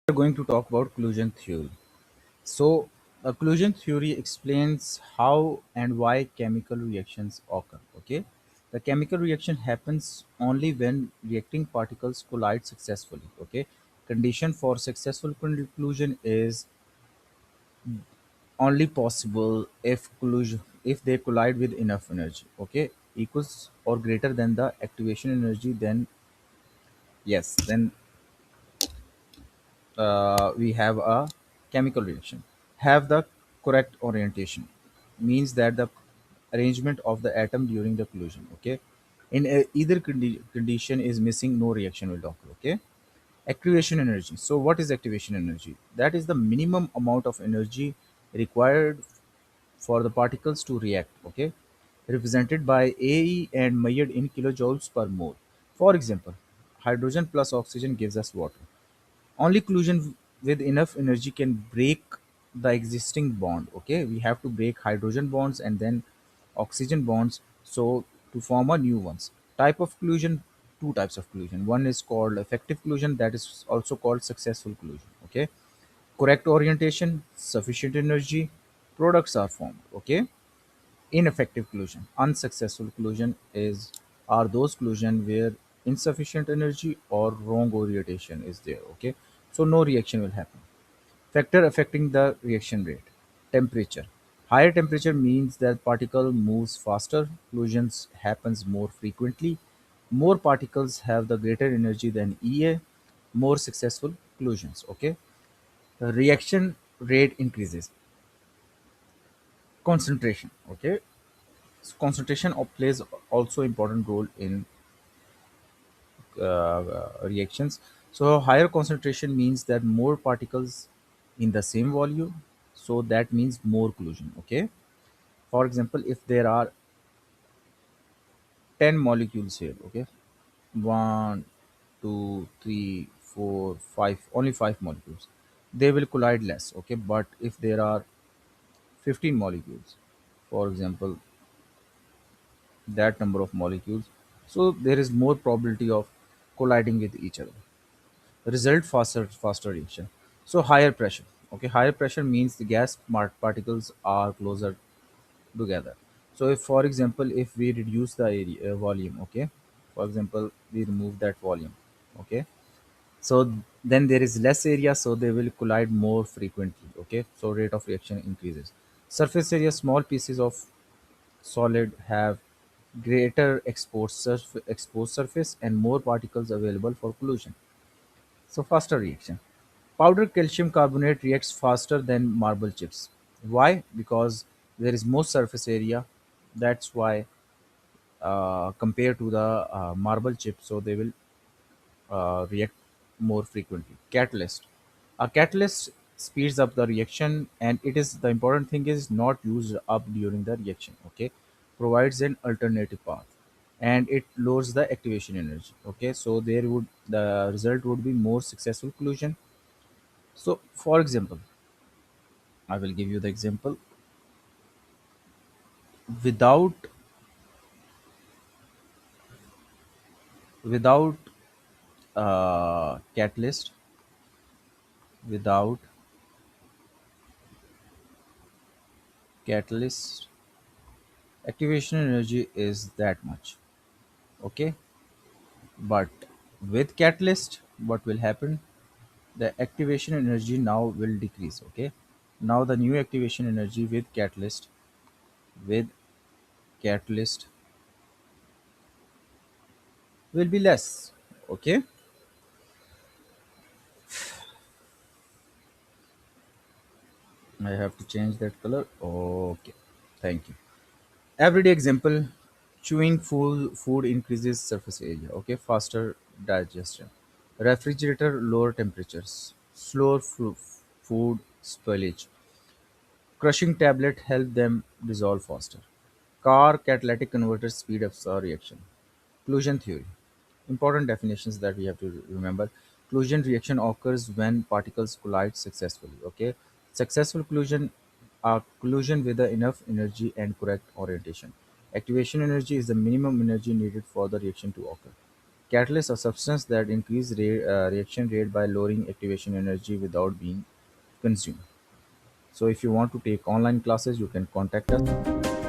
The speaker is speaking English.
We're going to talk about collision theory. So, collision theory explains how and why chemical reactions occur. Okay, the chemical reaction happens only when reacting particles collide successfully. Okay, condition for successful collision is only possible if they collide with enough energy. Okay, equals or greater than the activation energy. Then yes, then we have a chemical reaction. Have the correct orientation means that the arrangement of the atom during the collision. Okay, in either condition is missing, no reaction will occur. Okay, activation energy. So what is activation energy? That is the minimum amount of energy required for the particles to react. Okay, represented by AE and measured in kilojoules per mole. For example, hydrogen plus oxygen gives us water. Only collision with enough energy can break the existing bond. Okay, we have to break hydrogen bonds and then oxygen bonds, so to form a new ones. Type of collision: two types of collision. One is called effective collision, that is also called successful collision. Okay, correct orientation, sufficient energy, products are formed. Okay, ineffective collision, unsuccessful collision is are those collision where insufficient energy or wrong orientation is there. Okay, so no reaction will happen. Factor affecting the reaction rate: temperature. Higher temperature means that particle moves faster, collisions happens more frequently. More particles have the greater energy than ea, more successful collisions. Okay, the reaction rate increases. Concentration. Okay, concentration plays also important role in reactions. So higher concentration means that more particles in the same volume, so that means more collision. Okay, for example, if there are 10 molecules here. Okay, one, two, three, four, five, only five molecules, they will collide less. Okay, but if there are 15 molecules, for example, that number of molecules, so there is more probability of colliding with each other. Result: faster reaction. So higher pressure. Okay, higher pressure means the gas particles are closer together. So if, for example, if we reduce the area volume. Okay, for example, we remove that volume. Okay, so then there is less area, so they will collide more frequently. Okay, so rate of reaction increases. Surface area: small pieces of solid have greater exposed surface and more particles available for collision. So faster reaction. Powdered calcium carbonate reacts faster than marble chips. Why? Because there is more surface area. That's why, compared to the marble chip, so they will react more frequently. Catalyst. A catalyst speeds up the reaction, and it is the important thing is not used up during the reaction. Okay, provides an alternative path, and it lowers the activation energy. Okay, so there would the result would be more successful collision. So, for example, I will give you the example. Without without catalyst, without catalyst, activation energy is that much. Okay, but with catalyst, what will happen? The activation energy now will decrease. Okay, now the new activation energy with catalyst will be less. Okay, I have to change that color. Okay, thank you. Everyday example: chewing food increases surface area. Okay, faster digestion. Refrigerator, lower temperatures, slower food spoilage. Crushing tablet help them dissolve faster. Car catalytic converters speed up the reaction. Collision theory. Important definitions that we have to remember. Collision reaction occurs when particles collide successfully. Okay, successful collision are collision with enough energy and correct orientation. Activation energy is the minimum energy needed for the reaction to occur. Catalysts are substances that increase reaction rate by lowering activation energy without being consumed. So if you want to take online classes, you can contact us.